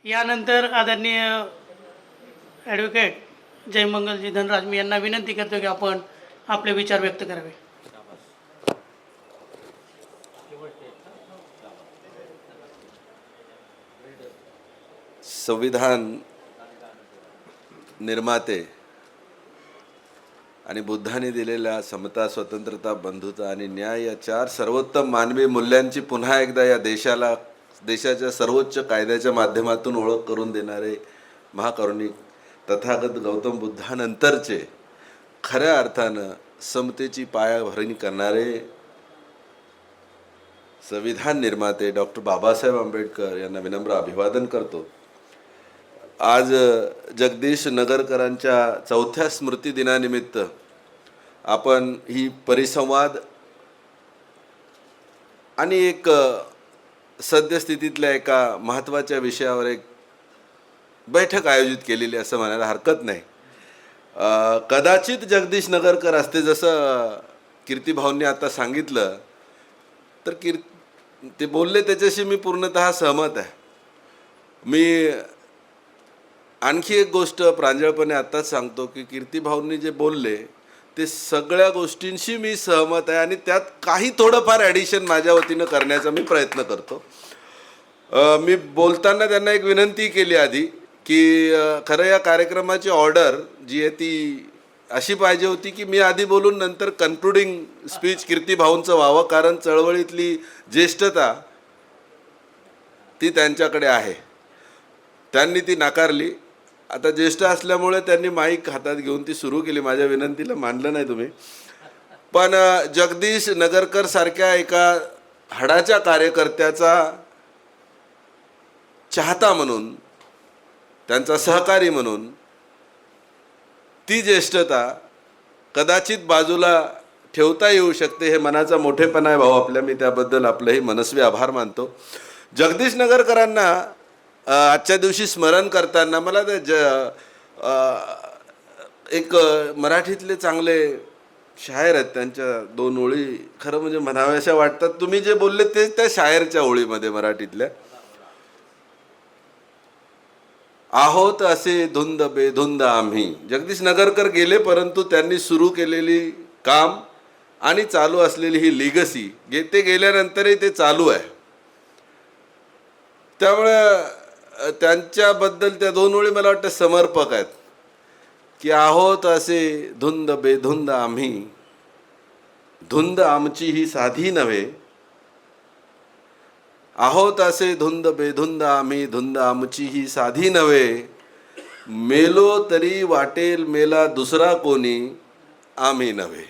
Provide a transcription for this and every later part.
यानंतर आदरणीय ॲडव्होकेट जयमंगलजी धनराज मी यांना विनंती करतो की आपण आपले विचार व्यक्त करावे. संविधान निर्माते आणि बुद्धाने दिलेल्या समता, स्वतंत्रता, बंधुता आणि न्याय या चार सर्वोत्तम मानवी मूल्यांची पुन्हा एकदा या देशाच्या सर्वोच्च कायद्याच्या माध्यमातून ओळख करून देणारे महाकरुणिक तथागत गौतम बुद्धानंतरचे खऱ्या अर्थानं समतेची पायाभरणी करणारे संविधान निर्माते डॉक्टर बाबासाहेब आंबेडकर यांना विनम्र अभिवादन करतो. आज जगदीश नगरकरांच्या 4थ्या स्मृती दिनानिमित्त आपण ही परिसंवाद आणि एक सद्यस्थितीतल्या एका महत्त्वाच्या विषयावर एक बैठक आयोजित केलेली असं म्हणायला हरकत नाही. कदाचित जगदीश नगरकर असते, जसं कीर्तिभाऊंनी आता सांगितलं, तर ते बोलले त्याच्याशी मी पूर्णतः सहमत आहे. मी आणखी एक गोष्ट प्रांजळपणे आत्ताच सांगतो की कीर्तिभाऊंनी जे बोलले ते सगळ्या गोष्टींशी मी सहमत आहे आणि त्यात काही थोडंफार ॲडिशन माझ्या वतीनं करण्याचा मी प्रयत्न करतो. मी बोलताना त्यांना एक विनंती केली आधी की खरं या कार्यक्रमाची ऑर्डर जी आहे ती अशी पाहिजे होती की मी आधी बोलून नंतर कन्क्लुडिंग स्पीच कीर्तिभाऊंचं व्हावं, कारण चळवळीतली ज्येष्ठता ती त्यांच्याकडे आहे. त्यांनी ती नाकारली. आता ज्येष्ठ असल्यामुळे त्यांनी माईक हातात घेऊन ती सुरू केली. माझ्या विनंतीला मानलं नाही तुम्ही. पण जगदीश नगरकर सारख्या एका हाडाच्या कार्यकर्त्याचा चाहता म्हणून, त्यांचा सहकारी म्हणून ती ज्येष्ठता कदाचित बाजूला ठेवता येऊ शकते. हे मनाचा मोठेपणा आहे भाऊ आपल्या. मी त्याबद्दल आपलंही मनस्वी आभार मानतो. जगदीश नगरकरांना आजच्या दिवशी स्मरण करताना मला एक मराठीतले चांगले शायर आहेत, त्यांच्या 2 ओळी खरं म्हणजे म्हणाव्याशा वाटतात. तुम्ही जे बोलले तेच त्या शायरच्या ओळीमध्ये मराठीतल्या. आहोत असे धुंद बेधुंद आम्ही. जगदीश नगरकर गेले, परंतु त्यांनी सुरू केलेली काम आणि चालू असलेली ही लिगसी ते गेल्यानंतरही ते चालू आहे. त्यामुळे त्यांच्याबद्दल त्या 2 ओळी मला वाटतं समर्पक आहेत की आहोत असे धुंद बेधुंद आम्ही, धुंद आमची ही साधी नव्हे. आहोत असे धुंद बेधुंद आम्ही, धुंद आमची ही साधी नव्हे. मेलो तरी वाटेल मेला दुसरा कोणी, आम्ही नव्हे.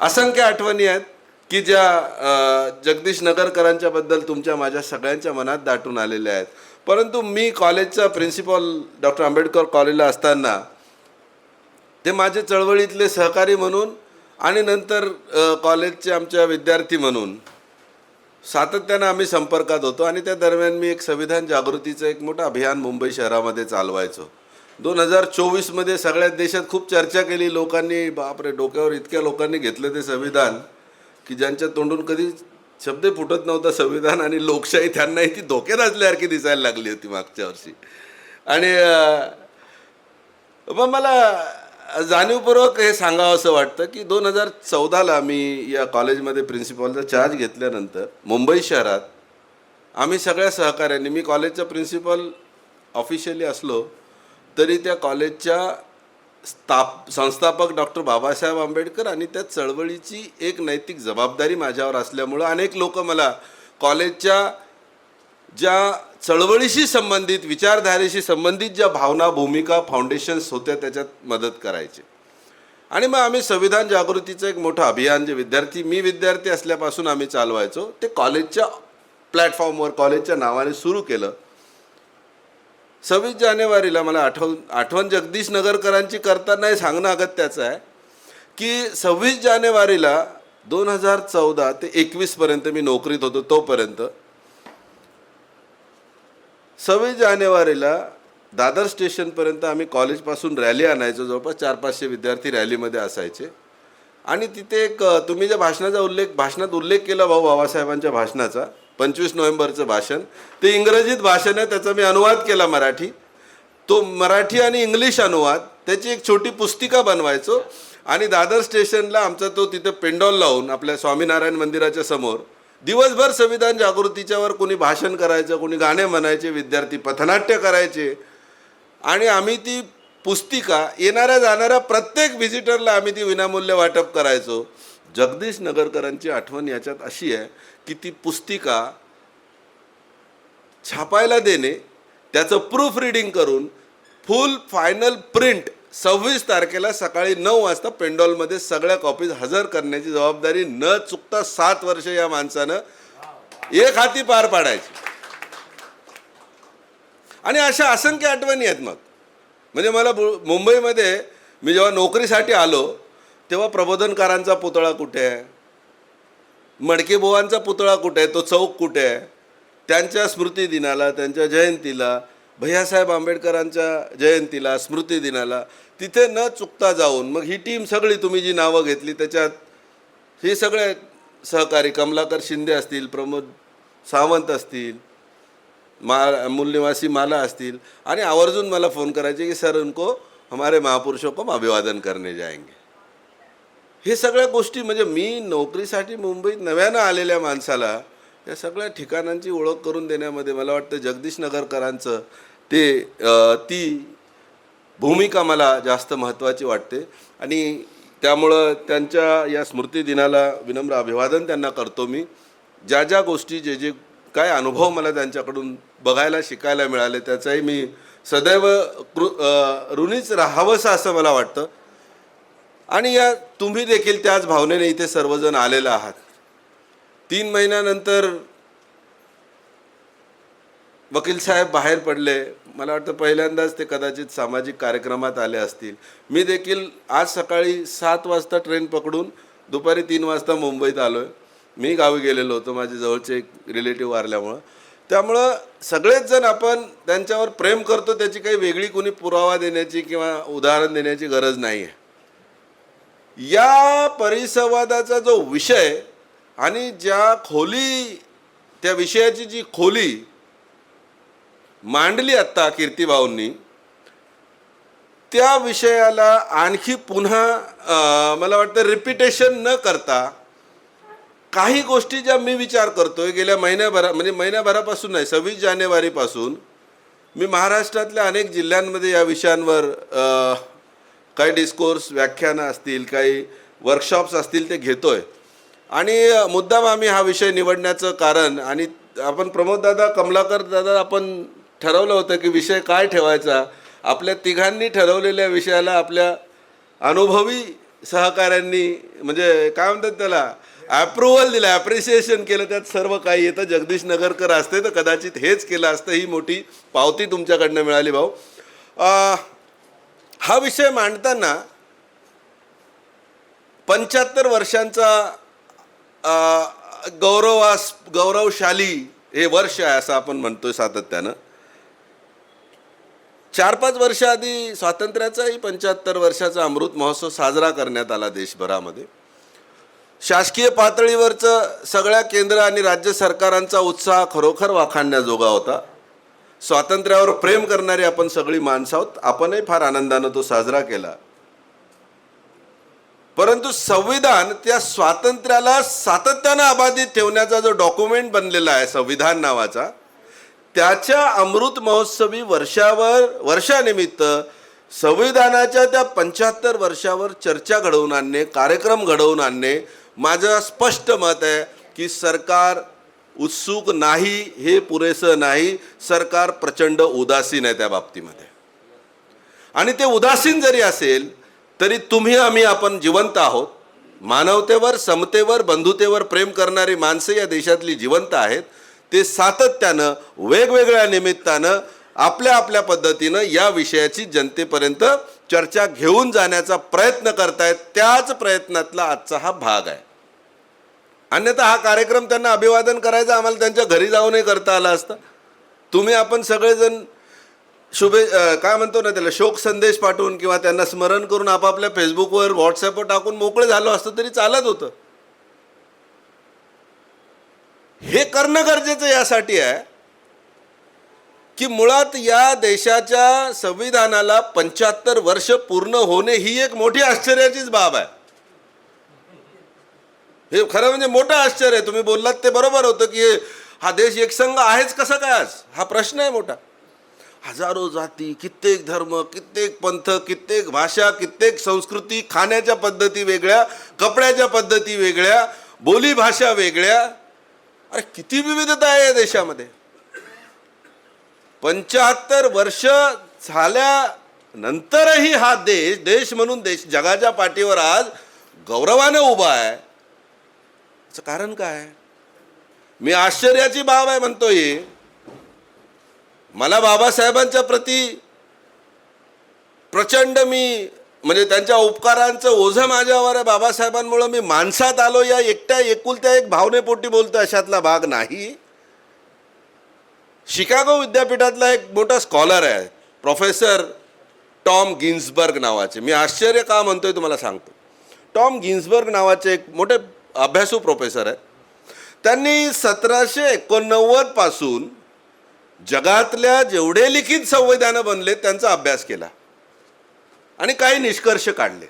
असंख्य आठवणी आहेत की ज्या जगदीश नगरकरांच्या बद्दल तुमच्या माझ्या सगळ्यांच्या मनात दाटून आलेल्या आहेत. परंतु मी कॉलेजचा प्रिन्सिपॉल डॉक्टर आंबेडकर कॉलेजला असताना ते माझे चळवळीतले सहकारी म्हणून आणि नंतर कॉलेजचे आमच्या विद्यार्थी म्हणून सातत्यानं आम्ही संपर्कात होतो. आणि त्या दरम्यान मी एक संविधान जागृतीचं एक मोठं अभियान मुंबई शहरामध्ये चालवायचो. 2024मध्ये सगळ्यात देशात खूप चर्चा केली लोकांनी. बापरे, डोक्यावर इतक्या लोकांनी घेतलं ते संविधान की ज्यांच्या तोंडून कधी शब्द फुटत नव्हता संविधान आणि लोकशाही, त्यांनाही ती धोक्यात असल्यासारखी दिसायला लागली होती मागच्या वर्षी. आणि मग मला जाणीवपूर्वक हे सांगावं असं वाटतं की 2014ला मी या कॉलेजमध्ये प्रिन्सिपॉलचा चार्ज घेतल्यानंतर मुंबई शहरात आम्ही सगळ्या सहकाऱ्यांनी, मी कॉलेजचा प्रिन्सिपॉल ऑफिशियली असलो तरी त्या कॉलेजच्या संस्थापक डॉक्टर बाबासाहेब आंबेडकर आणि त्या चळवळीची एक नैतिक जबाबदारी माझ्यावर असल्यामुळं अनेक लोक मला कॉलेजच्या ज्या चळवळीशी संबंधित, विचारधारेशी संबंधित ज्या भावना, भूमिका, फाउंडेशन्स होत्या त्याच्यात मदत करायचे. आणि मग आम्ही संविधान जागृतीचं एक मोठं अभियान जे मी विद्यार्थी असल्यापासून आम्ही चालवायचो ते कॉलेजच्या प्लॅटफॉर्मवर, कॉलेजच्या नावाने सुरू केलं. 26 जानेवारीला मला आठवण जगदीश नगरकरांची करताना हे सांगणं अगत्याचं आहे की 26 जानेवारीला 2014 ते 21पर्यंत मी नोकरीत होतो. तोपर्यंत 26 जानेवारीला दादर स्टेशनपर्यंत आम्ही कॉलेजपासून रॅली आणायचो. जवळपास 400-500 विद्यार्थी रॅलीमध्ये असायचे. आणि तिथे एक तुम्ही ज्या भाषणात उल्लेख केला भाऊ बाबासाहेबांच्या भाषणाचा, 25 नोव्हेंबरचं भाषण. ते इंग्रजीत भाषण आहे, त्याचा मी अनुवाद केला मराठी. तो मराठी आणि इंग्लिश अनुवाद, त्याची एक छोटी पुस्तिका बनवायचो आणि दादर स्टेशनला आमचा तो तिथे पेंडॉल लावून आपल्या स्वामीनारायण मंदिराच्या समोर दिवसभर संविधान जागृतीच्यावर कोणी भाषण करायचं, कोणी गाणे म्हणायचे, विद्यार्थी पथनाट्य करायचे आणि आम्ही ती पुस्तिका येणाऱ्या जाणाऱ्या प्रत्येक व्हिजिटरला आम्ही ती विनामूल्य वाटप करायचो. जगदीश नगरकरांची आठवण याच्यात अशी आहे की ती पुस्तिका छापायला देणे, त्याचं प्रूफ रिडिंग करून फुल फायनल प्रिंट 26 तारखेला सकाळी 9 वाजता पेंडॉलमध्ये सगळ्या कॉपीज हजर करण्याची जबाबदारी न चुकता 7 वर्ष या माणसानं एक हाती पार पाडायची. आणि अशा असंख्य आठवणी आहेत. मग म्हणजे मला मुंबईमध्ये मी जेव्हा नोकरीसाठी आलो तेव्हा प्रबोधनकारांचा पुतळा कुठे आहे, मडकेबुवांचा पुतळा कुठे आहे, तो चौक कुठे आहे, त्यांच्या स्मृतिदिनाला, त्यांच्या जयंतीला, भैयासाहेब आंबेडकरांच्या जयंतीला, स्मृतिदिनाला तिथे न चुकता जाऊन मग ही टीम सगळी तुम्ही जी नावं घेतली त्याच्यात हे सगळे सहकारी कमलाकर शिंदे असतील, प्रमोद सावंत असतील, मूलनिवासी माला असतील आणि आवर्जून मला फोन करायचे की सर उनको हमारे महापुरुषों को अभिवादन करने जाएंगे. हे सगळ्या गोष्टी म्हणजे मी नोकरीसाठी मुंबईत नव्यानं आलेल्या माणसाला या सगळ्या ठिकाणांची ओळख करून देण्यामध्ये मला वाटतं जगदीश नगरकरांचं ती भूमिका मला जास्त महत्त्वाची वाटते. आणि त्यामुळं त्यांच्या या स्मृतिदिनाला विनम्र अभिवादन त्यांना करतो मी. ज्या ज्या गोष्टी जे काय अनुभव मला त्यांच्याकडून बघायला शिकायला मिळाले त्याचाही मी सदैव ऋणीच राहावंसं असं मला वाटतं. आणि या तुम्ही देखील त्याच भावनेने इथे सर्वजण आलेला आहात. 3 महिन्यानंतर वकील साहेब बाहेर पडले. मला वाटतं पहिल्यांदाच ते कदाचित सामाजिक कार्यक्रमात आले असतील. मी देखील आज सकाळी 7 वाजता ट्रेन पकडून दुपारी 3 वाजता मुंबईत आलो आहे. मी गावी गेलेलो होतो, माझे जवळचे एक रिलेटिव्ह वारल्यामुळं. त्यामुळं सगळेच जण आपण त्यांच्यावर प्रेम करतो, त्याची काही वेगळी कोणी पुरावा देण्याची किंवा उदाहरण देण्याची गरज नाही आहे. या परिसंवादाचा जो विषय आणि ज्या खोली, त्या विषयाची जी खोली मांडली आत्ता कीर्तिभाऊंनी, त्या विषयाला आणखी पुन्हा मला वाटतं रिपिटेशन न करता काही गोष्टी ज्या मी विचार करतोय गेल्या महिन्याभरापासून नाही, 26 जानेवारीपासून मी महाराष्ट्रातल्या अनेक जिल्ह्यांमध्ये या विषयांवर काही डिस्कोर्स, व्याख्यानं असतील, काही वर्कशॉप्स असतील ते घेतोय. आणि मुद्दाम आम्ही हा विषय निवडण्याचं कारण, आणि आपण प्रमोददादा, कमलाकर दादा, आपण ठरवलं होतं की विषय काय ठेवायचा. आपल्या तिघांनी ठरवलेल्या विषयाला आपल्या अनुभवी सहकाऱ्यांनी म्हणजे काय म्हणतात त्याला ॲप्रुव्हल दिलं, ॲप्रिसिएशन केलं. त्यात सर्व काही येतं. जगदीश नगरकर असते तर कदाचित हेच केलं असतं. ही मोठी पावती तुमच्याकडनं मिळाली भाऊ. हा विषय मांडताना 75 वर्षांचा गौरवशाली हे वर्ष आहे असं आपण म्हणतोय सातत्यानं. 4-5 वर्ष आधी स्वातंत्र्याचाही 75 वर्षाचा अमृत महोत्सव साजरा करण्यात आला देशभरामध्ये. शासकीय पातळीवरचं सगळ्या केंद्र आणि राज्य सरकारांचा उत्साह खरोखर वाखाणण्याजोगा होता. स्वातंत्र्यावर प्रेम करणारी आपण सगळी माणसं आहोत. आपणही फार आनंदानं तो साजरा केला. परंतु संविधान त्या स्वातंत्र्याला सातत्यानं अबाधित ठेवण्याचा जो डॉक्युमेंट बनलेला आहे संविधान नावाचा, त्याच्या अमृत महोत्सवी वर्षानिमित्त संविधानाच्या त्या 75 वर्षावर चर्चा घडवून आणणे, कार्यक्रम घडवून आणणे, माझं स्पष्ट मत आहे की सरकार उत्सुक नाही हे पुरेसं नाही. सरकार प्रचंड उदासीन आहे त्या बाबतीमध्ये. आणि ते उदासीन जरी असेल तरी आपण जिवंत आहोत. मानवतेवर, समतेवर, बंधुतेवर प्रेम करणारी माणसं या देशातली जिवंत आहेत. ते सातत्यानं वेगवेगळ्या निमित्तानं आपल्या आपल्या पद्धतीनं या विषयाची जनतेपर्यंत चर्चा घेऊन जाण्याचा प्रयत्न करतायत. त्याच प्रयत्नातला आजचा हा भाग आहे. अन्यथा हा कार्यक्रम त्यांना अभिवादन करायचा आम्हाला त्यांच्या घरी जाऊनही करता आला असता. आपण सगळेजण काय म्हणतो ना त्याला, शोक संदेश पाठवून किंवा त्यांना स्मरण करून आपापल्या फेसबुकवर, व्हॉट्सअपवर टाकून मोकळे झालो असतं तरी चालत होतं. हे करणं गरजेचं यासाठी आहे की मुळात या देशाच्या संविधानाला 75 वर्ष पूर्ण होणे ही एक मोठी आश्चर्याचीच बाब आहे. हे खरं म्हणजे मोठं आश्चर्य आहे. तुम्ही बोललात ते बरोबर होतं की हा देश एकसंघ आहेच कसं काय आज, हा प्रश्न आहे मोठा. हजारो जाती, कित्येक धर्म, कित्येक पंथ, कित्येक भाषा, कित्येक संस्कृती, खाण्याच्या पद्धती वेगळ्या, कपड्याच्या पद्धती वेगळ्या, बोली भाषा वेगळ्या. अरे किती विविधता आहे या देशामध्ये. 75 वर्ष झाल्यानंतरही हा देश म्हणून जगाच्या पाठीवर आज गौरवाने उभा आहे. याचं कारण काय? मी आश्चर्याची बाब आहे म्हणतोय. मला बाबासाहेबांच्या प्रती प्रचंड म्हणजे त्यांच्या उपकारांचं ओझं माझ्यावर आहे. बाबासाहेबांमुळे मी माणसात आलो या एकुलत्या एक भावनेपोटी बोलतो अशातला भाग नाही. शिकागो विद्यापीठातला एक मोठा स्कॉलर आहे प्रोफेसर टॉम गिन्सबर्ग नावाचे. मी आश्चर्य का म्हणतोय तुम्हाला सांगतो. टॉम गिन्सबर्ग नावाचे एक मोठे अभ्यासू प्रोफेसर आहेत. त्यांनी 1789 पासून जगातल्या जेवढे लिखित संविधानं बनले त्यांचा अभ्यास केला आणि काही निष्कर्ष काढले.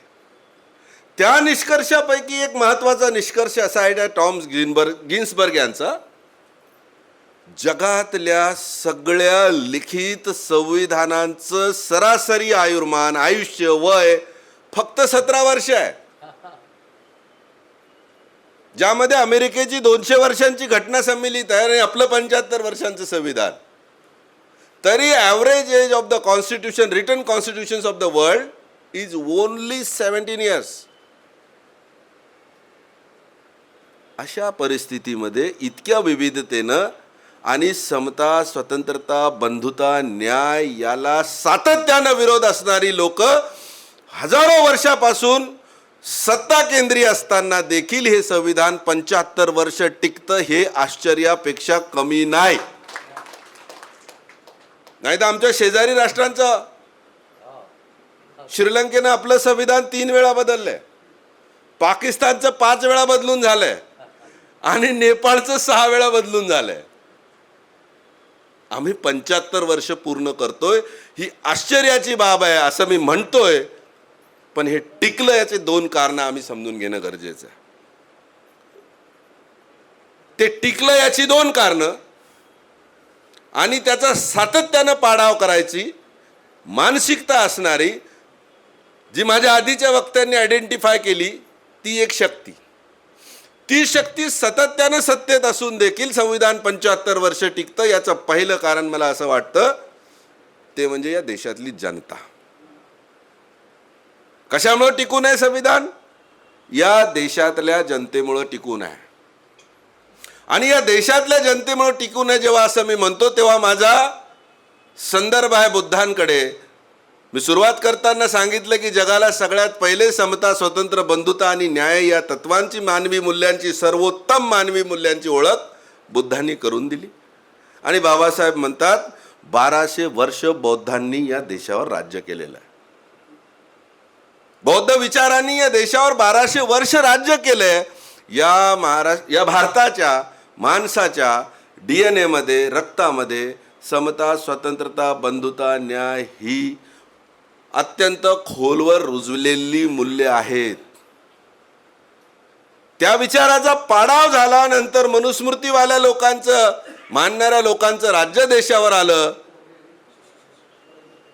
त्या निष्कर्षापैकी एक महत्त्वाचा निष्कर्ष असा आहे टॉम गिन्सबर्ग यांचा, जगातल्या सगळ्या लिखित संविधानांचं सरासरी आयुर्मान, आयुष्य, वय फक्त 17 वर्ष आहे. ज्यामध्ये अमेरिकेची 200 वर्षांची घटना सम्मिलित आहे आणि आपलं 75 वर्षांचं संविधान. तरी average age of the constitution, written constitutions of the world is only 17 years. अशा परिस्थितीमध्ये इतक्या विविधतेनं आणि समता, स्वतंत्रता, बंधुता, न्याय याला सातत्यानं विरोध असणारी लोक हजारो वर्षापासून सत्ता केंद्रीय असताना देखील हे संविधान 75 वर्ष टिकतं हे आश्चर्यापेक्षा कमी नाही. नाही तर आमच्या शेजारी राष्ट्रांचं, श्रीलंकेनं आपलं संविधान 3 वेळा बदललंय, पाकिस्तानचं 5 वेळा बदलून झालंय आणि नेपाळचं 6 वेळा बदलून झालंय. आम्ही 75 वर्ष पूर्ण करतोय ही आश्चर्याची बाब आहे असं मी म्हणतोय. पण हे टिकलं याचे 2 कारणं आम्ही समजून घेणं गरजेचं आहे. ते टिकलं याची 2 कारणं आणि त्याचा सातत्यानं पाडाव करायची मानसिकता असणारी जी माझ्या आधीच्या वक्त्यांनी आयडेंटिफाय केली ती एक शक्ती. ती शक्ती सातत्यानं सत्तेत असून देखील संविधान 75 वर्ष टिकतं याचं पहिलं कारण मला असं वाटतं ते म्हणजे या देशातली जनता. कशामुळे टिकून आहे संविधान? या देशातल्या जनतेमुळे टिकून आहे. आणि या देशातल्या जनतेमुळे टिकून आहे जेव्हा असं मी म्हणतो तेव्हा माझा संदर्भ आहे बुद्धांकडे. मी सुरुवात करताना सांगितलं की जगाला सगळ्यात पहिले समता, स्वतंत्र, बंधुता आणि न्याय या तत्वांची, मानवी मूल्यांची, सर्वोत्तम मानवी मूल्यांची ओळख बुद्धांनी करून दिली. आणि बाबासाहेब म्हणतात 1200 वर्ष बौद्धांनी या देशावर राज्य केलेलं आहे. बौद्ध विचारांनी या देशावर 1200 वर्ष राज्य केलंय. या भारताच्या माणसाच्या DNA मध्ये, रक्तामध्ये समता, स्वतंत्रता, बंधुता, न्याय ही अत्यंत खोलवर रुजलेली मूल्य आहेत. त्या विचाराचा पाडाव झाल्यानंतर मनुस्मृतीवाल्या लोकांचं, मानणाऱ्या लोकांचं राज्य देशावर आलं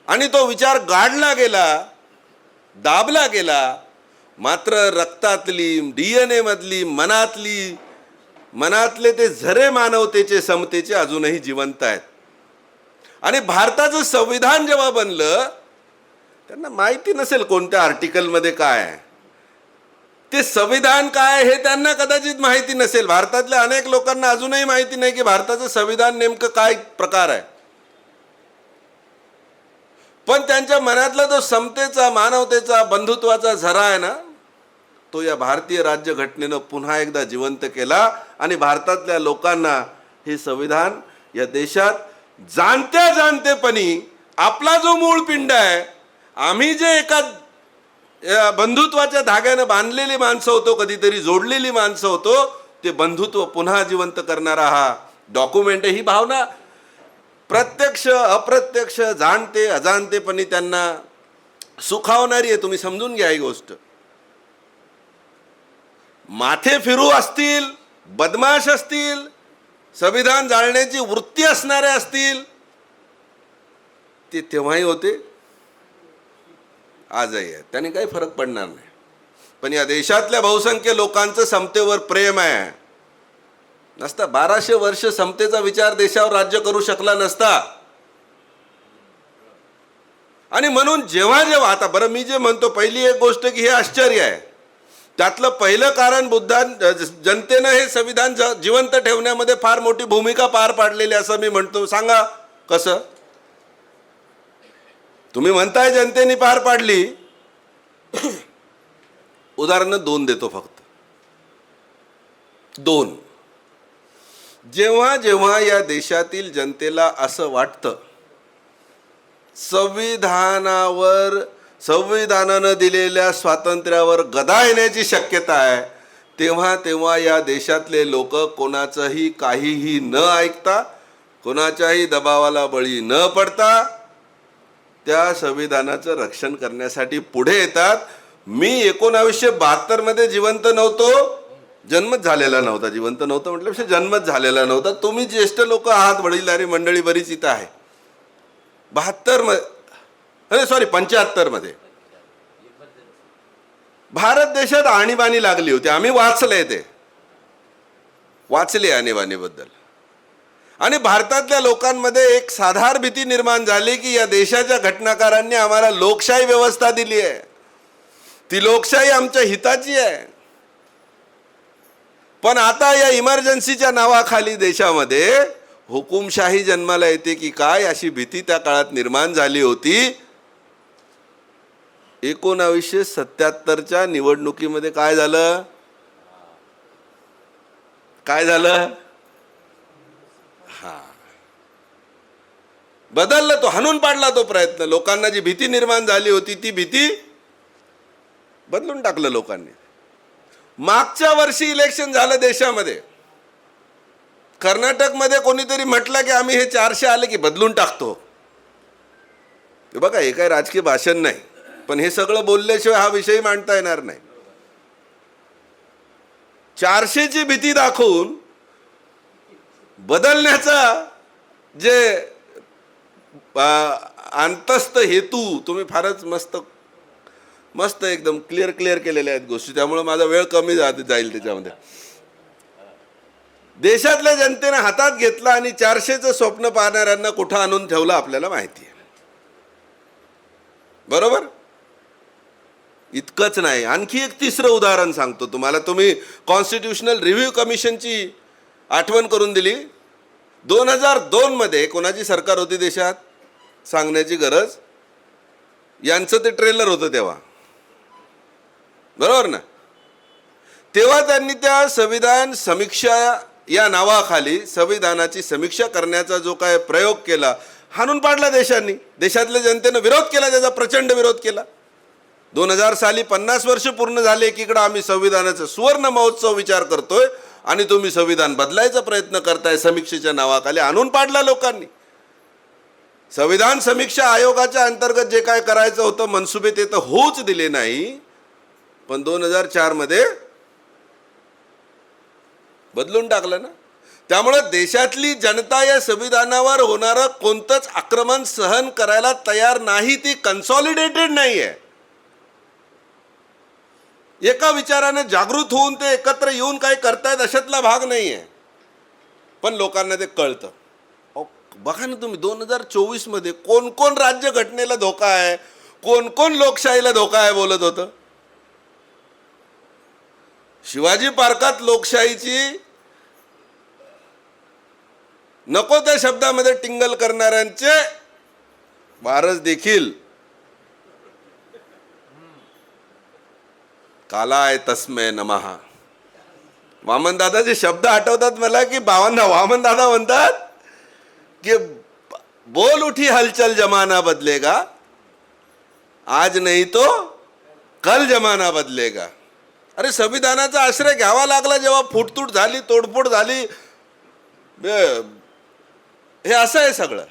आणि तो विचार गाडला गेला, दाबला गेला. मात्र रक्तातली, DNA मधली, मनातले ते झरे मानवतेचे, समतेचे अजूनही जिवंत आहेत. आणि भारताचं संविधान जेव्हा बनलं त्यांना माहिती नसेल कोणत्या आर्टिकलमध्ये काय आहे, ते संविधान काय हे त्यांना कदाचित माहिती नसेल. भारतातल्या अनेक लोकांना अजूनही माहिती नाही की भारताचं संविधान नेमकं काय प्रकार आहे. पण त्यांच्या मनातला जो समतेचा, मानवतेचा, बंधुत्वाचा झरा आहे ना, तो या भारतीय राज्यघटनेनं पुन्हा एकदा जिवंत केला. आणि भारतातल्या लोकांना हे संविधान या देशात जाणत्यापणी आपला जो मूळ पिंड आहे, आम्ही जे एका बंधुत्वाच्या धाग्यानं बांधलेली माणसं होतो, कधीतरी जोडलेली माणसं होतो, ते बंधुत्व पुन्हा जिवंत करणारा हा डॉक्युमेंट आहे. ही भावना प्रत्यक्ष अप्रत्यक्ष जाणते अजाणतेपणी त्यांना सुखावणारी आहे. तुम्ही समजून घ्या ही गोष्ट. माथे फिरू असतील, बदमाश असतील, संविधान जाळण्याची वृत्ती असणारे असतील, ते तेव्हाही होते, आजही आहे. त्याने काही फरक पडणार नाही. पण या देशातल्या बहुसंख्य लोकांचं समतेवर प्रेम आहे. नसता 1200 वर्ष समतेचा विचार देशावर राज्य करू शकला नसता. आणि म्हणून जेव्हा जेव्हा आता बरं मी जे म्हणतो पहिली एक गोष्ट की हे आश्चर्य आहे, त्यातलं पहिलं कारण जनतेनं हे संविधान जिवंत ठेवण्यामध्ये फार मोठी भूमिका पार पाडलेली असं मी म्हणतो. सांगा कसं? तुम्ही म्हणताय जनतेने पार पाडली. उदाहरणं 2 देतो फक्त. 2. जेव्हा जेव्हा या देशातील जनतेला असं वाटतं संविधानानं दिलेल्या स्वातंत्र्यावर गदा येण्याची शक्यता आहे, तेव्हा तेव्हा या देशातले लोक कोणाचंही काहीही न ऐकता, कोणाच्याही दबावाला बळी न पडता त्या संविधानाचं रक्षण करण्यासाठी पुढे येतात. मी 1972 मध्ये जिवंत नव्हतो, जन्मच झालेला नव्हता. जिवंत नव्हतं म्हटल्यापेक्षा जन्मच झालेला नव्हता. तुम्ही ज्येष्ठ लोक आहात, वडीलधारी मंडळी बरीच इथं आहे. 75 मध्ये भारत देशात आणीबाणी लागली होती. आम्ही वाचले आणीबाणीबद्दल. आणि भारतातल्या लोकांमध्ये एक साधार भीती निर्माण झाली की या देशाच्या घटनाकारांनी आम्हाला लोकशाही व्यवस्था दिली आहे, ती लोकशाही आमच्या हिताची आहे. पण आता या इमर्जन्सीच्या नावाखाली देशामध्ये हुकुमशाही जन्माला येते की काय, अशी भीती त्या काळात निर्माण झाली होती. 1977च्या निवडणुकीमध्ये काय झालं? बदललं. तो हाणून पाडला तो प्रयत्न. लोकांना जी भीती निर्माण झाली होती ती भीती बदलून टाकलं लोकांनी. मागच्या वर्षी इलेक्शन झालं देशामध्ये. कर्नाटकमध्ये कोणीतरी म्हटलं की आम्ही हे 400 आले की बदलून टाकतो. बघा, हे काही राजकीय भाषण नाही, पण हे सगळं बोलल्याशिवाय हा विषय मांडता येणार नाही. 400ची भीती दाखवून बदलण्याचा जे अंतस्थ हेतू तुम्ही फारच मस्त एकदम क्लिअर केलेल्या आहेत गोष्टी. त्यामुळे माझा वेळ कमी जाईल त्याच्यामध्ये. देशातल्या जनतेने हातात घेतला आणि 400चं स्वप्न पाहणाऱ्यांना कुठं आणून ठेवलं आपल्याला माहिती आहे. बरोबर? इतकंच नाही, आणखी एक तिसरं उदाहरण सांगतो तुम्हाला. तुम्ही कॉन्स्टिट्यूशनल रिव्ह्यू कमिशनची आठवण करून दिली. 2002 मध्ये कोणाची सरकार होती देशात सांगण्याची गरज, यांचं ते ट्रेलर होतं तेव्हा, बरोबर ना? तेव्हा त्यांनी त्या संविधान समीक्षा या नावाखाली संविधानाची समीक्षा करण्याचा जो काय प्रयोग केला, हाणून पाडला देशांनी. देशातल्या जनतेनं विरोध केला, त्याचा प्रचंड विरोध केला. 2000 साली 50 वर्ष पूर्ण झाले. एकीकडे आम्ही संविधानाचा सुवर्ण महोत्सव विचार करतोय आणि तुम्ही संविधान बदलायचा प्रयत्न करताय समीक्षेच्या नावाखाली. आणून पाडला लोकांनी. संविधान समीक्षा आयोगाच्या अंतर्गत जे काय करायचं होतं मनसुबे ते तर होऊच दिले नाही, पण 2004 मध्ये बदलून टाकलं ना. त्यामुळे देशातली जनता या संविधानावर होणारं कोणतंच आक्रमण सहन करायला तयार नाही. ती कन्सॉलिडेटेड नाही आहे. एका विचाराने जागृत होऊन ते एकत्र येऊन काय करतायत अशातला भाग नाही आहे. पण लोकांना ते कळतं. बघा ना तुम्ही, 2024 मध्ये कोण कोण राज्य घटनेला धोका आहे, कोण कोण लोकशाहीला धोका आहे बोलत होतं. शिवाजी पार्कात लोकशाहीची नको त्या शब्दामध्ये टिंगल करणाऱ्यांचे वारस देखील कालाय तस्मै नमः. वामनदादाचे शब्द आठवतात मला की वामनदादा म्हणतात कि बोल उठी हलचल जमाना बदलेगा, आज नहीं तो कल जमाना बदलेगा. अरे संविधानाचा आश्रय घ्यावा लागला जेव्हा फुटतूट झाली, तोडफोड झाली, हे असं आहे सगळं.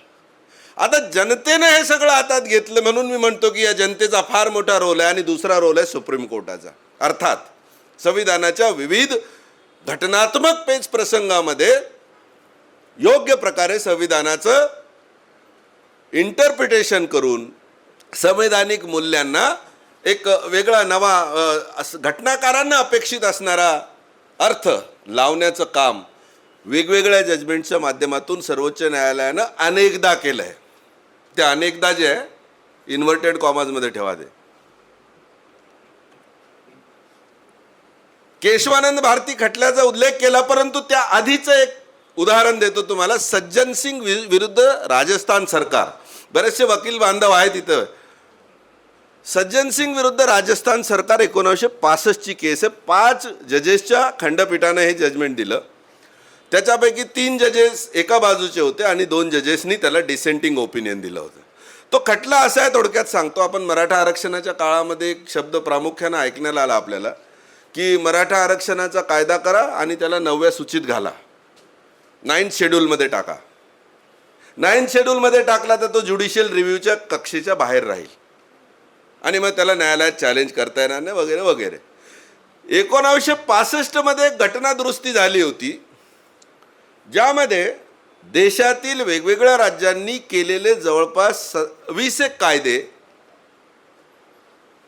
आता जनतेने हे सगळं हातात घेतलं म्हणून मी म्हणतो की या जनतेचा फार मोठा रोल आहे. आणि दुसरा रोल आहे सुप्रीम कोर्टाचा. अर्थात संविधानाच्या विविध घटनात्मक पेच प्रसंगामध्ये योग्य प्रकारे संविधानाचं इंटरप्रिटेशन करून संवैधानिक मूल्यांना एक वेगळा नवा घटनाकारांना अपेक्षित असणारा अर्थ लावण्याचं काम वेगवेगळ्या जजमेंटच्या माध्यमातून सर्वोच्च न्यायालयानं अनेकदा केलं आहे. ते अनेकदा जे आहे इन्व्हर्टेड कॉमाजमध्ये ठेवा. ते केशवानंद भारती खटल्याचा उल्लेख केला, परंतु त्या आधीचं एक उदाहरण देतो तुम्हाला. सज्जन सिंग विरुद्ध राजस्थान सरकार. बरेचसे वकील बांधव आहेत इथं. सज्जन सिंग विरुद्ध राजस्थान सरकार 1965ची केस आहे. 5 जजेसच्या खंडपीठाने हे जजमेंट दिलं. त्याच्यापैकी 3 जजेस एका बाजूचे होते आणि 2 जजेसनी त्याला डिसेंटिंग ओपिनियन दिलं होतं. तो खटला असा आहे, थोडक्यात सांगतो. आपण मराठा आरक्षणाच्या काळामध्ये एक शब्द प्रामुख्यानं ऐकण्याला आला आपल्याला की मराठा आरक्षणाचा कायदा करा आणि त्याला 9व्या सूचीत घाला, 9th शेड्यूलमध्ये टाका. 9th शेड्यूलमध्ये टाकला तर तो ज्युडिशियल रिव्ह्यूच्या कक्षेच्या बाहेर राहील आणि मग त्याला न्यायालयात चॅलेंज करता येणार नाही वगैरे वगैरे. 1965मध्ये एक घटना दुरुस्ती झाली होती ज्यामध्ये देशातील वेगवेगळ्या राज्यांनी केलेले जवळपास 20 कायदे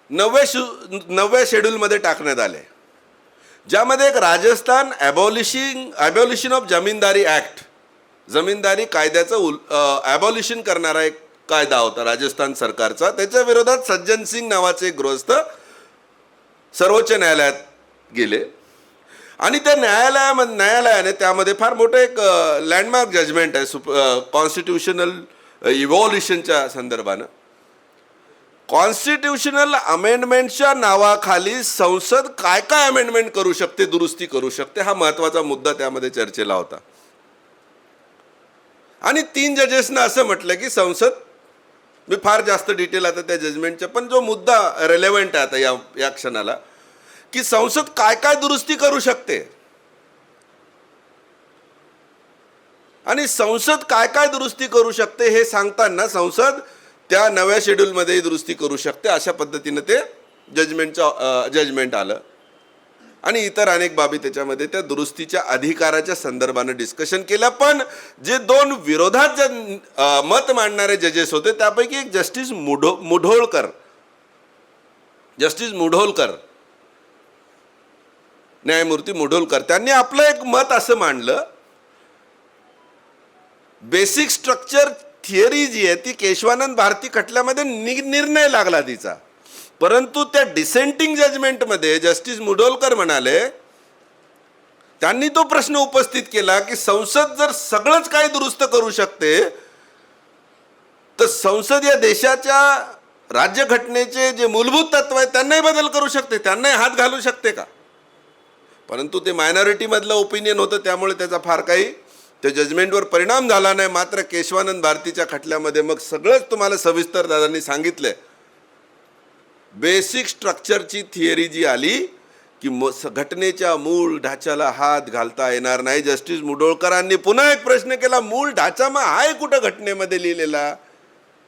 9व्या शेड्यूलमध्ये टाकण्यात आले. ज्यामध्ये एक राजस्थान ॲबॉलिशन ऑफ जमीनदारी ॲक्ट, जमीनदारी कायद्याचं ॲबॉलिशन करणारा एक कायदा होता राजस्थान सरकारचा. त्याच्या विरोधात सज्जन सिंग नावाचे एक गृहस्थ सर्वोच्च न्यायालयात गेले आणि त्या न्यायालयाने त्यामध्ये फार मोठं एक लँडमार्क जजमेंट आहे कॉन्स्टिट्यूशनल इव्हॉल्युशनच्या संदर्भानं. कॉन्स्टिट्यूशनल अमेंडमेंटच्या नावाखाली संसद काय काय अमेंडमेंट करू शकते, दुरुस्ती करू शकते, हा महत्त्वाचा मुद्दा त्यामध्ये चर्चेला होता. आणि 3 जजेसनं असं म्हटलं की संसद, मी फार जास्त डिटेल आता त्या जजमेंटच्या, पण जो मुद्दा रेलेव्हंट आहे आता या क्षणाला, की संसद काय काय दुरुस्ती करू शकते आणि संसद काय काय दुरुस्ती करू शकते हे सांगताना संसद त्या 9व्या शेड्यूलमध्ये दुरुस्ती करू शकते अशा पद्धतीनं ते जजमेंट आलं. आणि इतर अनेक बाबी त्याच्यामध्ये त्या दुरुस्तीच्या अधिकाराच्या संदर्भानं डिस्कशन केलं. पण जे 2 विरोधात मत मांडणारे जजेस होते त्यापैकी एक जस्टिस मुढोलकर, न्यायमूर्ती मुढोलकर, त्यांनी आपलं एक मत असं मांडलं, बेसिक स्ट्रक्चर थिअरी जी आहे ती केशवानंद भारती खटल्यामध्ये निर्णय लागला तिचा, परंतु त्या डिसेंटिंग जजमेंटमध्ये जस्टिस मुढोलकर म्हणाले, त्यांनी तो प्रश्न उपस्थित केला की संसद जर सगळंच काही दुरुस्त करू शकते तर संसद या देशाच्या राज्यघटनेचे जे मूलभूत तत्व आहेत त्यांनाही बदल करू शकते, त्यांनाही हात घालू शकते का. परंतु ते मायनॉरिटीमधलं ओपिनियन होतं त्यामुळे त्याचा फार काही त्या जजमेंटवर परिणाम झाला नाही. मात्र केशवानंद भारतीच्या खटल्यामध्ये मग सगळंच तुम्हाला सविस्तर दादांनी सांगितलंय. बेसिक स्ट्रक्चरची थिअरी जी आली की घटनेच्या मूळ ढाच्याला हात घालता येणार नाही. जस्टिस मुढोळकरांनी पुन्हा एक प्रश्न केला, मूळ ढाचा मग आहे कुठं घटनेमध्ये लिहिलेला?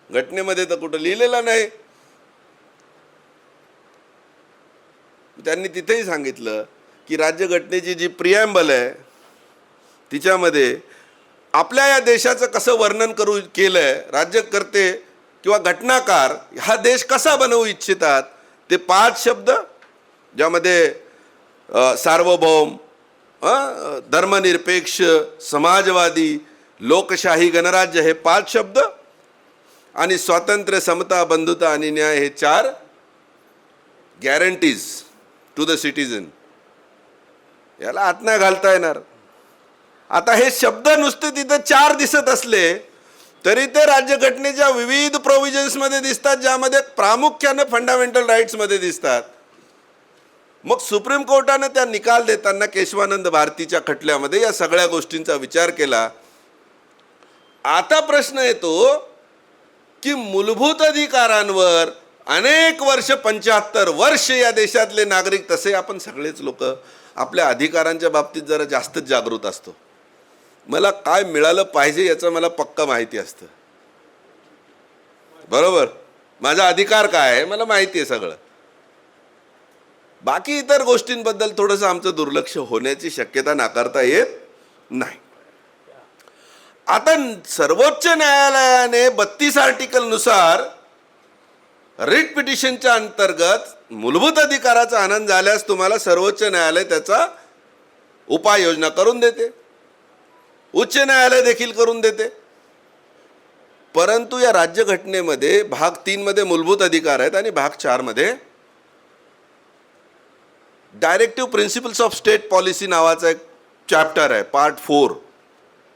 घटनेमध्ये तर कुठं लिहिलेला नाही. त्यांनी तिथेही सांगितलं की राज्यघटनेची जी प्रिॲम्बल आहे तिच्यामध्ये आपल्या या देशाचं कसं वर्णन केलंय, राज्यकर्ते किंवा घटनाकार हा देश कसा बनवू इच्छितात ते 5 शब्द, ज्यामध्ये सार्वभौम, धर्मनिरपेक्ष, समाजवादी, लोकशाही, गणराज्य हे 5 शब्द आणि स्वातंत्र्य, समता, बंधुता आणि न्याय हे 4 गॅरंटीज टू द सिटीजन. याला हात नाही घालता येणार. आता हे शब्द नुसते तिथे 4 दिसत असले तरी ते राज्यघटनेच्या विविध प्रोव्हिजन्समध्ये दिसतात, ज्यामध्ये प्रामुख्याने फंडामेंटल राईट्समध्ये दिसतात. मग सुप्रीम कोर्टाने त्या निकाल देताना केशवानंद भारतीच्या खटल्यामध्ये या सगळ्या गोष्टींचा विचार केला. आता प्रश्न येतो की मूलभूत अधिकारांवर अनेक वर्ष 75 वर्ष या देशातले नागरिक, तसे आपण सगळेच लोक आपल्या अधिकारांच्या बाबतीत जरा जास्तच जागृत असतो. मला काय मिळालं पाहिजे याचं मला पक्का माहिती असतं. बरोबर, माझा अधिकार काय आहे मला माहिती आहे सगळं. बाकी इतर गोष्टींबद्दल थोडंसं आमचं दुर्लक्ष होण्याची शक्यता नाकारता येत नाही. आता सर्वोच्च न्यायालयाने 32 आर्टिकलनुसार रिट पिटिशनच्या अंतर्गत मूलभूत अधिकाराचा आनंद झाल्यास तुम्हाला सर्वोच्च न्यायालय त्याचा उपाययोजना करून देते, उच्च न्यायालय देखील करून देते. परंतु या राज्यघटनेमध्ये भाग 3 मध्ये मूलभूत अधिकार आहेत आणि भाग 4 मध्ये directive principles of state policy नावाचा एक चॅप्टर आहे, पार्ट 4,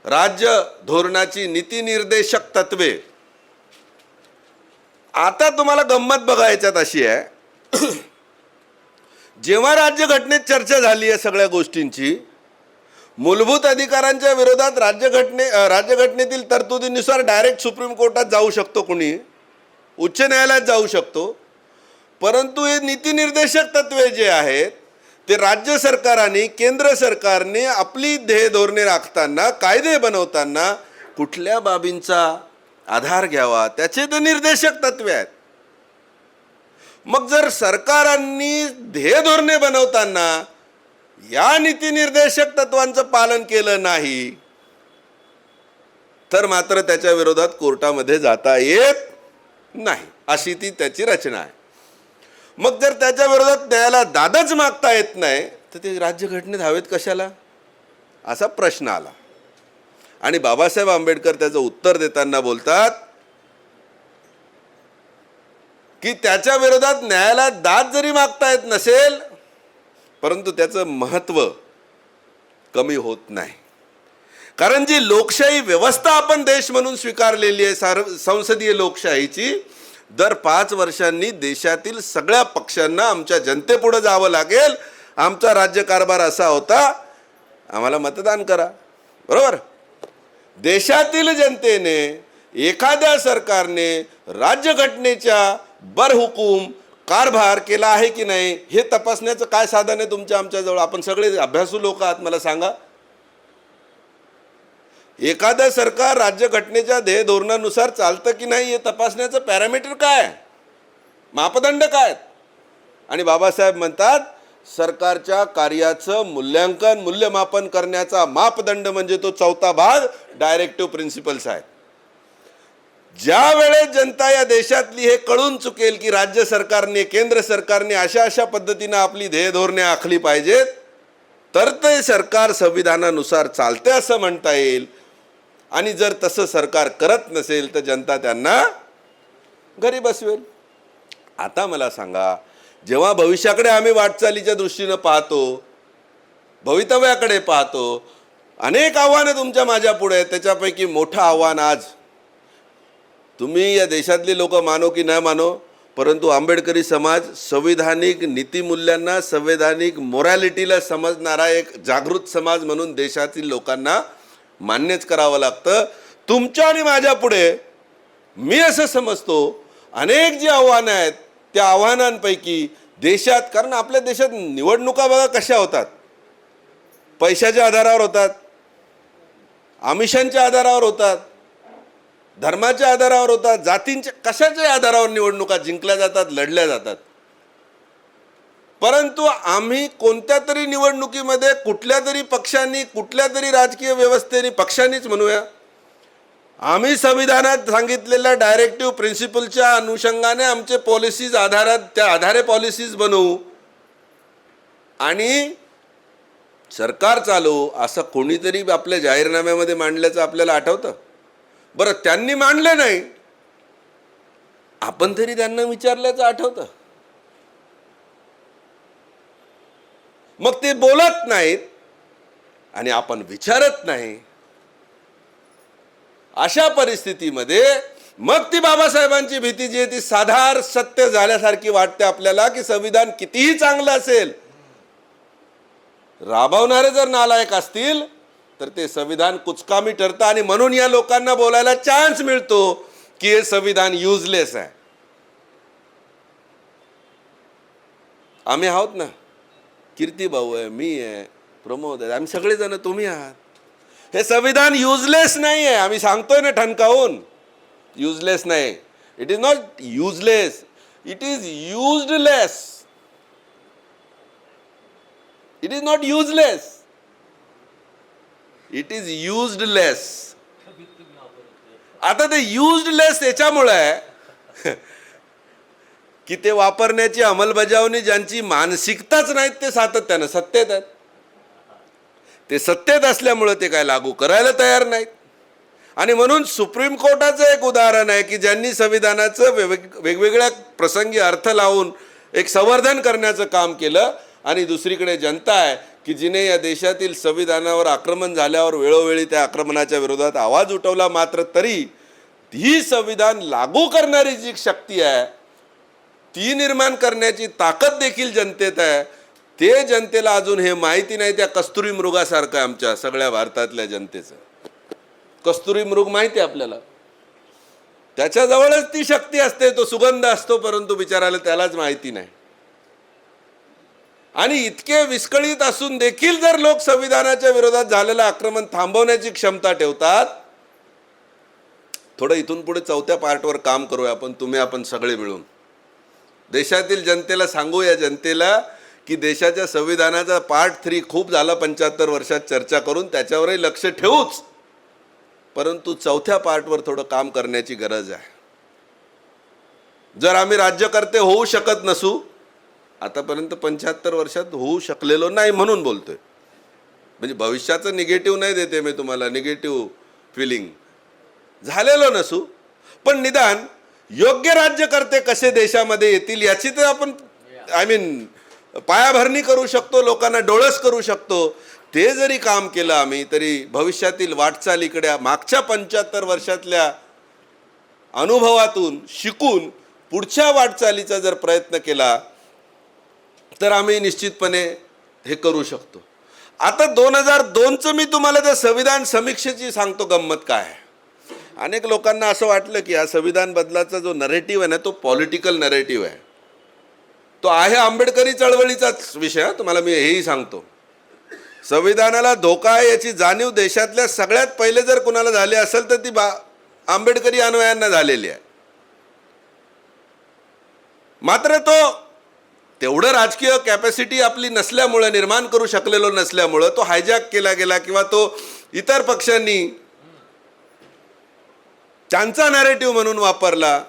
राज्य धोरणाची नीती निर्देशक तत्वे. आता तुम्हाला गंमत बघायच्यात अशी आहे, जेव्हा राज्यघटनेत चर्चा झाली आहे सगळ्या गोष्टींची, मूलभूत अधिकारांच्या विरोधात राज्यघटनेतील तरतुदीनुसार डायरेक्ट सुप्रीम कोर्टात जाऊ शकतो कुणी, उच्च न्यायालयात जाऊ शकतो. परंतु हे नीती निर्देशक तत्वे जे आहेत ते राज्य सरकारांनी, केंद्र सरकारने आपली ध्येय धोरणे राखताना, कायदे बनवताना कुठल्या बाबींचा आधार घ्यावा त्याचे ते निर्देशक तत्वे आहेत. मग जर सरकारांनी ध्येय धोरणे बनवताना या नीती निर्देशक तत्वांचं पालन केलं नाही तर मात्र त्याच्या विरोधात कोर्टामध्ये जाता येत नाही, अशी ती त्याची रचना आहे. मग जर त्याच्या विरोधात न्यायाला दादच मागता येत नाही तर ते राज्यघटनेत हवेत कशाला, असा प्रश्न आला. आणि बाबासाहेब आंबेडकर त्याचं उत्तर देताना बोलतात की त्याच्या विरोधात न्यायालयात दाद जरी मागता येत नसेल परंतु त्याचं महत्त्व कमी होत नाही. कारण जी लोकशाही व्यवस्था आपण देश म्हणून स्वीकारलेली आहे, संसदीय लोकशाहीची, दर 5 वर्षांनी देशातील सगळ्या पक्षांना आमच्या जनतेपुढे जावं लागेल. आमचा राज्यकारभार असा होता, आम्हाला मतदान करा. बरोबर, देशातील जनतेने एखाद्या सरकारने राज्यघटनेच्या बरहुकूम कारभार केला आहे की नाही हे तपासण्याचं काय साधन आहे तुमच्या आमच्याजवळ? आपण सगळे अभ्यासू लोक आहात, मला सांगा. एखादं सरकार राज्यघटनेच्या ध्येय धोरणानुसार चालतं की नाही हे तपासण्याचं पॅरामीटर काय, मापदंड काय? आणि बाबासाहेब म्हणतात सरकारच्या कार्याचं मूल्यांकन, मूल्यमापन करण्याचा मापदंड म्हणजे तो 4था भाग डायरेक्टिव्ह प्रिन्सिपल्स आहे. ज्या वेळेस जनता या देशातली हे कळून चुकेल की राज्य सरकारने, केंद्र सरकारने अशा अशा पद्धतीनं आपली ध्येय धोरणे आखली पाहिजेत तर ते सरकार संविधानानुसार चालते असं म्हणता येईल. आणि जर तसं सरकार करत नसेल तर जनता त्यांना घरी बसवेल. आता मला सांगा, जेव्हा भविष्याकडे आम्ही वाटचालीच्या दृष्टीनं पाहतो, भवितव्याकडे पाहतो, अनेक आव्हाने तुमच्या माझ्या पुढे आहेत. त्याच्यापैकी मोठं आव्हान आज, तुम्ही या देशातले लोक मानो की नाही मानो, परंतु आंबेडकरी समाज संविधानिक नीतिमूल्यांना, संवैधानिक मोरॅलिटीला समजणारा एक जागृत समाज म्हणून देशातील लोकांना मान्यच करावं लागतं. तुमच्या आणि माझ्या पुढे मी असं समजतो अनेक जी आव्हानं आहेत त्या आव्हानांपैकी देशात, कारण आपल्या देशात निवडणुका बघा कशा होतात, पैशाच्या आधारावर होतात, आमिषांच्या आधारावर होतात, धर्माच्या आधारावर होतात, जातींच्या कशाच्या आधारावर निवडणुका जिंकल्या जातात, लढल्या जातात. परंतु आम्ही कोणत्या तरी निवडणुकीमध्ये कुठल्या तरी पक्षांनी, कुठल्या तरी राजकीय व्यवस्थेने, पक्षांनीच म्हणूया, आम्ही संविधानात सांगितलेल्या डायरेक्टिव्ह प्रिन्सिपलच्या अनुषंगाने आमचे पॉलिसीज त्या आधारे पॉलिसीज बनवू आणि सरकार चालवू असं कोणीतरी आपल्या जाहीरनाम्यामध्ये मांडल्याचं आपल्याला आठवतं? बरं, त्यांनी मांडले नाही, आपण तरी त्यांना विचारल्याचं आठवतं? मग ते बोलत नाहीत आणि आपण विचारत नाही. अशा परिस्थितीमध्ये मग ती बाबासाहेबांची भीती जी आहे ती साधार सत्य झाल्यासारखी वाटते आपल्याला की संविधान कितीही चांगलं असेल, राबवणारे जर नालायक असतील तर ते संविधान कुचकामी ठरतं. आणि म्हणून या लोकांना बोलायला चान्स मिळतो की हे संविधान युजलेस आहे. आम्ही आहोत ना, कीर्ती भाऊ आहे, मी आहे, प्रमोद आहे, आम्ही सगळेजण, तुम्ही आहात. हे संविधान युजलेस नाही आहे, आम्ही सांगतोय ना ठणकावून. युजलेस नाही. It is not useless, it is used less. It is not useless, it is used less. आता ते युजडलेस याच्यामुळे आहे की ते वापरण्याची अंमलबजावणी ज्यांची मानसिकताच नाहीत ते सातत्यानं सत्तेत आहेत. ते सत्तेत असल्यामुळे ते काय लागू करायला तयार नाहीत. आणि म्हणून सुप्रीम कोर्टाचं एक उदाहरण आहे की ज्यांनी संविधानाचं वेगवेगळ्या प्रसंगी अर्थ लावून एक संवर्धन करण्याचं काम केलं, आणि दुसरीकडे जनता आहे की जिने या देशातील संविधानावर आक्रमण झाल्यावर वेळोवेळी त्या आक्रमणाच्या विरोधात आवाज उठवला, मात्र तरी ही संविधान लागू करणारी जी शक्ती आहे ती निर्माण करण्याची ताकद देखील जनतेत आहे. ते जनतेला अजून हे माहिती नाही. त्या कस्तुरी मृगासारखं आमच्या सगळ्या भारतातल्या जनतेचं कस्तुरी मृग माहिती आहे आपल्याला, त्याच्याजवळच ती शक्ती असते, तो सुगंध असतो, परंतु बिचारायला त्यालाच माहिती नाही. आणि इतके विस्कळीत असून देखील जर लोक संविधानाच्या विरोधात झालेलं आक्रमण थांबवण्याची क्षमता ठेवतात, थोडं इथून पुढे चौथ्या पार्टवर काम करूया आपण, आपण सगळे मिळून देशातील जनतेला सांगूया, जनतेला की देशाच्या संविधानाचा पार्ट 3 खूप झाला 75 वर्षात चर्चा करून, त्याच्यावरही लक्ष ठेवूच, परंतु चौथ्या पार्टवर थोडं काम करण्याची गरज आहे. जर आम्ही राज्यकर्ते होऊ शकत नसू, आतापर्यंत 75 वर्षात होऊ शकलेलो नाही म्हणून बोलतोय, म्हणजे भविष्याचं निगेटिव्ह नाही देते मी तुम्हाला, निगेटिव्ह फिलिंग, झालेलो नसू, पण निदान योग्य राज्यकर्ते कसे देशामध्ये येतील याची तर आपण पायाभरणी करू शकतो, लोकांना डोळस करू शकतो. ते जरी काम केलं आम्ही, तरी भविष्यातील वाटचालीकडे मागच्या 75 वर्षातल्या अनुभवातून शिकून पुढच्या वाटचालीचा जर प्रयत्न केला तर आम्ही निश्चितपणे हे करू शकतो. आता 2002चं मी तुम्हाला त्या संविधान समीक्षेची सांगतो गंमत काय आहे. अनेक लोकांना असं वाटलं की हा संविधान बदलाचा जो नरेटिव्ह आहे ना, तो पॉलिटिकल नरेटिव्ह आहे, तो आहे आंबेडकरी चळवळीचाच विषय. तुम्हाला मी हेही सांगतो, संविधानाला धोका आहे याची जाणीव देशातल्या सगळ्यात पहिले जर कुणाला झाली असेल तर ती आंबेडकरी अनुयायांना झालेली आहे. मात्र तो तेवढं राजकीय कॅपॅसिटी आपली नसल्यामुळे, निर्माण करू शकलेलो नसल्यामुळं तो हायजॅक केला गेला, किंवा तो इतर पक्षांनी त्यांचा नॅरेटिव्ह म्हणून वापरला.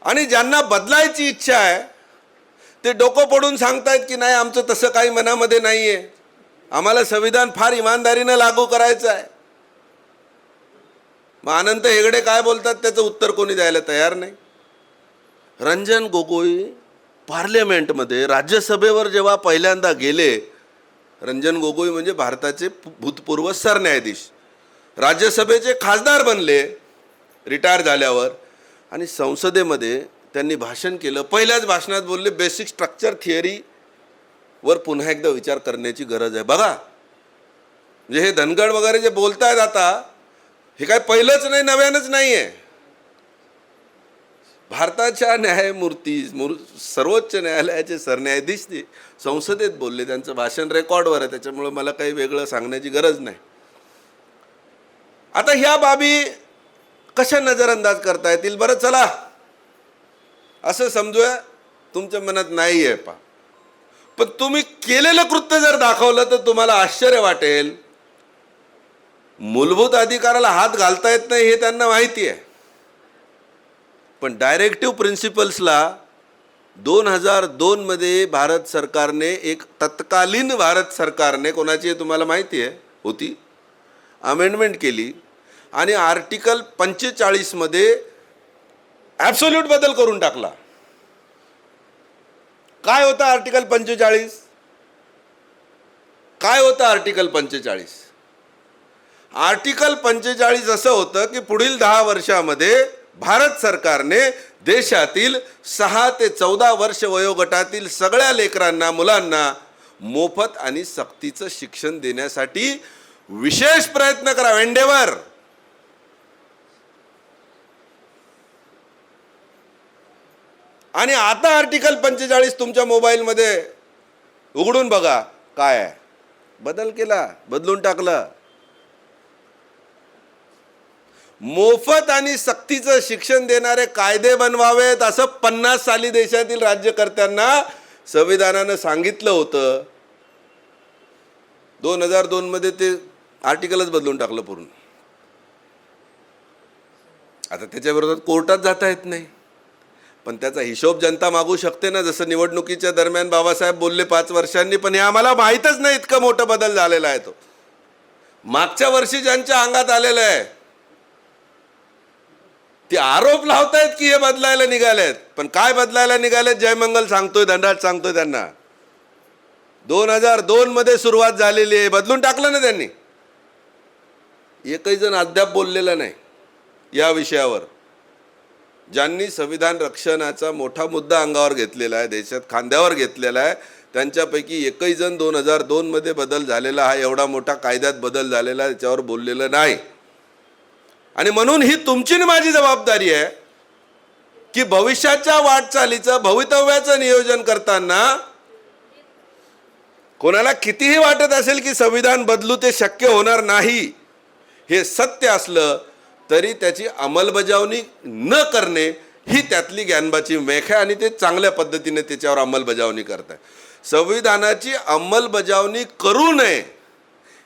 आणि ज्यांना बदलायची इच्छा आहे ते डोकं पडून सांगतायत की नाही, आमचं तसं काही मनामध्ये नाहीये, आम्हाला संविधान फार इमानदारीनं लागू करायचं आहे. मग अनंत हेगडे काय बोलतात त्याचं उत्तर कोणी द्यायला तयार नाही. रंजन गोगोई पार्लमेंटमध्ये राज्यसभेवर जेव्हा पहिल्यांदा गेले, रंजन गोगोई म्हणजे भारताचे भूतपूर्व सरन्यायाधीश, राज्यसभेचे खासदार बनले रिटायर झाल्यावर, आणि संसदेमध्ये त्यांनी भाषण केलं. पहिल्याच भाषणात बोलले बेसिक स्ट्रक्चर थिअरीवर पुन्हा एकदा विचार करण्याची गरज आहे. बघा, म्हणजे हे धनगड वगैरे जे बोलतायत आता, हे काय पहिलंच नाही, नव्यानंच नाही आहे. भारताच्या न्यायमूर्ती, सर्वोच्च न्यायालयाचे सरन्यायाधीश ते संसदेत बोलले, त्यांचं भाषण रेकॉर्डवर आहे, त्याच्यामुळे मला काही वेगळं सांगण्याची गरज नाही. आता ह्या बाबी कशा नजरअंदाज करता येतील बरं, चला असं समजूया तुमच्या मनात नाही आहे पा, पण तुम्ही केलेलं कृत्य जर दाखवलं तर तुम्हाला आश्चर्य वाटेल. मूलभूत अधिकाराला हात घालता येत नाही हे त्यांना माहिती आहे, पण डायरेक्टिव्ह प्रिन्सिपल्सला 2002 मध्ये भारत सरकारने, एक तत्कालीन भारत सरकारने, कोणाची तुम्हाला माहिती आहे होती, अमेंडमेंट केली आणि आर्टिकल 45 मध्ये ॲब्सोल्यूट बदल करून टाकला. काय होता आर्टिकल 45? काय होतं आर्टिकल 45? आर्टिकल 45 असं होतं की पुढील 10 वर्षामध्ये भारत सरकारने देशातील 6 ते 14 वर्ष वयोगटातील सगळ्या लेकरांना, मुलांना मोफत आणि सक्तीचं शिक्षण देण्यासाठी विशेष प्रयत्न करावे, एंडेवर. आणि आता आर्टिकल 45 तुमच्या मोबाईलमध्ये उघडून बघा काय आहे. बदल केला, बदलून टाकलं. मोफत आणि सक्तीचं शिक्षण देणारे कायदे बनवावेत असं 50 साली देशातील राज्यकर्त्यांना संविधानानं सांगितलं होतं. 2002 मध्ये ते आर्टिकलच बदलून टाकलं पूर्ण. आता त्याच्या विरोधात कोर्टात जाता येत नाही, पण त्याचा हिशोब जनता मागू शकते ना. जसं निवडणुकीच्या दरम्यान बाबासाहेब बोलले 5 वर्षांनी, पण हे आम्हाला माहीतच नाही इतकं मोठं बदल झालेला आहे. तो मागच्या वर्षी ज्यांच्या अंगात आलेलं आहे ते आरोप लावतायत की हे बदलायला निघालेत, पण काय बदलायला निघालेत? जयमंगल सांगतोय, धनराज सांगतोय त्यांना. 2002 मध्ये सुरुवात झालेली आहे, बदलून टाकलं ना त्यांनी. एकही जण अद्याप बोललेला नाही या विषयावर. ज्यांनी संविधान रक्षणाचा मोठा मुद्दा अंगावर घेतलेला आहे, देशात खांद्यावर घेतलेला आहे, त्यांच्यापैकी एकही जण 2002 मध्ये बदल झालेला हा एवढा मोठा कायद्यात बदल झालेला आहे त्याच्यावर बोललेलं नाही. आणि म्हणून ही तुमची आणि माझी जबाबदारी आहे की भविष्याच्या वाटचालीचं, भवितव्याचं नियोजन करताना कोणाला कितीही वाटत असेल की संविधान बदलू ते शक्य होणार नाही, हे सत्य असलं तरी त्याची अंमलबजावणी न करणे ही त्यातली ज्ञानबाची मेख आहे. आणि ते चांगल्या पद्धतीने त्याच्यावर अंमलबजावणी करत आहे. संविधानाची अंमलबजावणी करू नये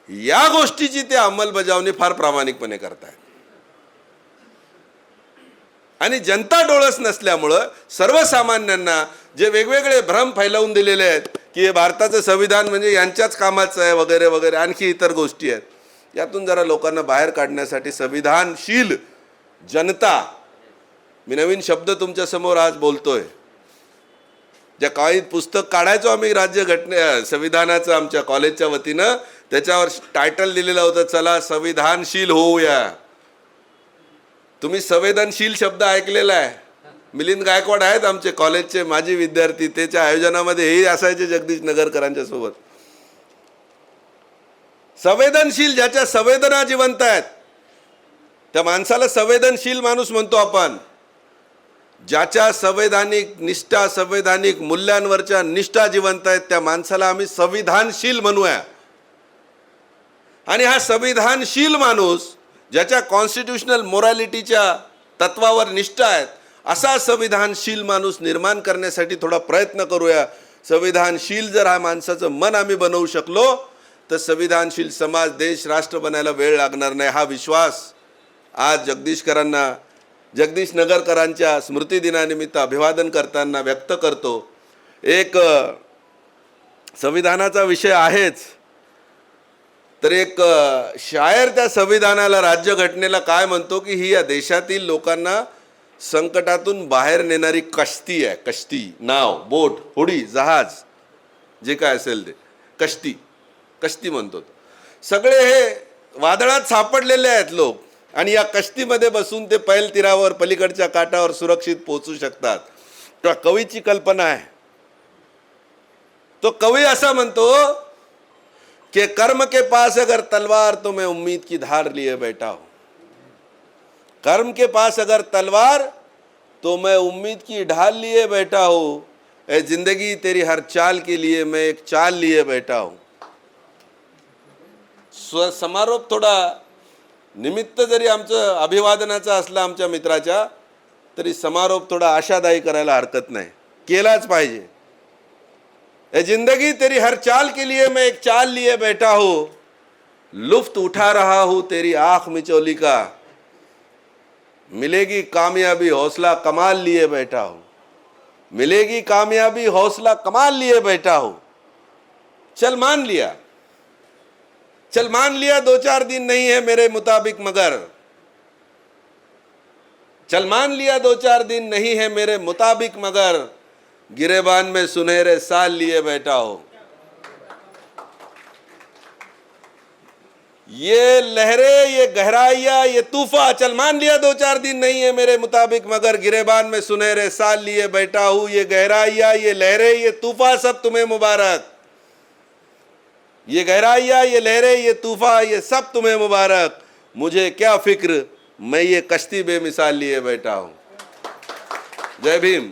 या गोष्टीची ते अंमलबजावणी फार प्रामाणिकपणे करतायत. आणि जनता डोळस नसल्यामुळं सर्वसामान्यांना जे वेगवेगळे भ्रम फैलावून दिलेले आहेत की हे भारताचं संविधान म्हणजे यांच्याच कामाचं आहे वगैरे वगैरे, आणखी इतर गोष्टी आहेत, यातून जरा लोकांना बाहेर काढण्यासाठी संविधानशील जनता, मी नवीन शब्द तुमच्यासमोर आज बोलतोय. ज्या काळात पुस्तक काढायचो आम्ही संविधानाचं आमच्या कॉलेजच्या वतीनं, त्याच्यावर टायटल दिलेलं होतं, चला संविधानशील होऊया. तुम्ही संवेदनशील शब्द ऐकलेला आहे. मिलिंद गायकवाड आहेत आमचे कॉलेजचे माजी विद्यार्थी, त्याच्या आयोजनामध्ये हेही असायचे जगदीश नगरकरांच्या सोबत. संवेदनशील, ज्याच्या संवेदना जिवंत आहेत त्या माणसाला संवेदनशील माणूस म्हणतो आपण. ज्याच्या संवैधानिक निष्ठा, संवैधानिक मूल्यांवरच्या निष्ठा जिवंत आहेत त्या माणसाला आम्ही संविधानशील म्हणूया. आणि हा संविधानशील माणूस ज्याच्या कॉन्स्टिट्यूशनल मोरॅलिटीच्या तत्वावर निष्ठा आहेत, असा संविधानशील माणूस निर्माण करण्यासाठी थोडा प्रयत्न करूया. संविधानशील जर हा माणसाचं मन आम्ही बनवू शकलो तर संविधानशील समाज, देश, राष्ट्र बनायला वेळ लागणार नाही. हा विश्वास आज जगदीश नगरकरांच्या स्मृतिदिनानिमित्त अभिवादन करताना व्यक्त करतो. एक संविधानाचा विषय आहेच, तर एक शायर त्या संविधानाला, राज्यघटनेला काय म्हणतो की ही या देशातील लोकांना संकटातून बाहेर नेणारी कश्ती आहे. कश्ती, नाव, बोट, होडी, जहाज, जे काय असेल ते कश्ती म्हणतो. सगळे हे वादळात सापडलेले आहेत लोक, आणि या कश्तीमध्ये बसून ते पैल तीरावर, पलीकडच्या काठावर सुरक्षित पोहोचू शकतात. तो कवीची कल्पना आहे. तो कवी असा म्हणतो कि कर्म के पास अगर तलवार तो मैं उम्मीद की धार लिए बैठा हूं. कर्म के पास अगर तलवार तो मैं उम्मीद की ढाल लिए बैठा हूं. ए जिंदगी तेरी हर चाल के लिए मैं एक चाल लिए बैठा हूं. समारोप थोडा निमित्त जरी आमचं अभिवादनाचं असलं आमच्या मित्राच्या, तरी समारोप थोडा आशादायी करायला हरकत नाही, केलाच पाहिजे. ए जिंदगी तेरी हर चाल के लिए मैं एक चाल लिए बैठा हूं. लुफ्त उठा रहा हूं तेरी आंख मिचौली का. मिलेगी कामयाबी हौसला कमाल लिए बैठा हूं. मिलेगी कामयाबी हौसला कमाल लिए बैठा हूं. चल मान लिया 2-4 दिन नहीं है मेरे मुताबिक मगर. चल मान लिया 2-4 दिन नहीं है मेरे मुताबिक मगर. गिरेबान में सुनहरे साल लिए बैठा हो. ये लहरें, ये गहराइयां, ये तूफा, चल मान लिया 2-4 दिन नहीं है मेरे मुताबिक मगर. गिरेबान में सुनहरे साल लिए बैठा हूं. ये गहराइयां, ये लहरें, ये तूफा सब तुम्हें मुबारक. ये गहराइयां, ये लहरें, ये तूफा, ये सब तुम्हें मुबारक. मुझे क्या फिक्र, मैं ये कश्ती बेमिसाल लिए बैठा हूं. जय भीम.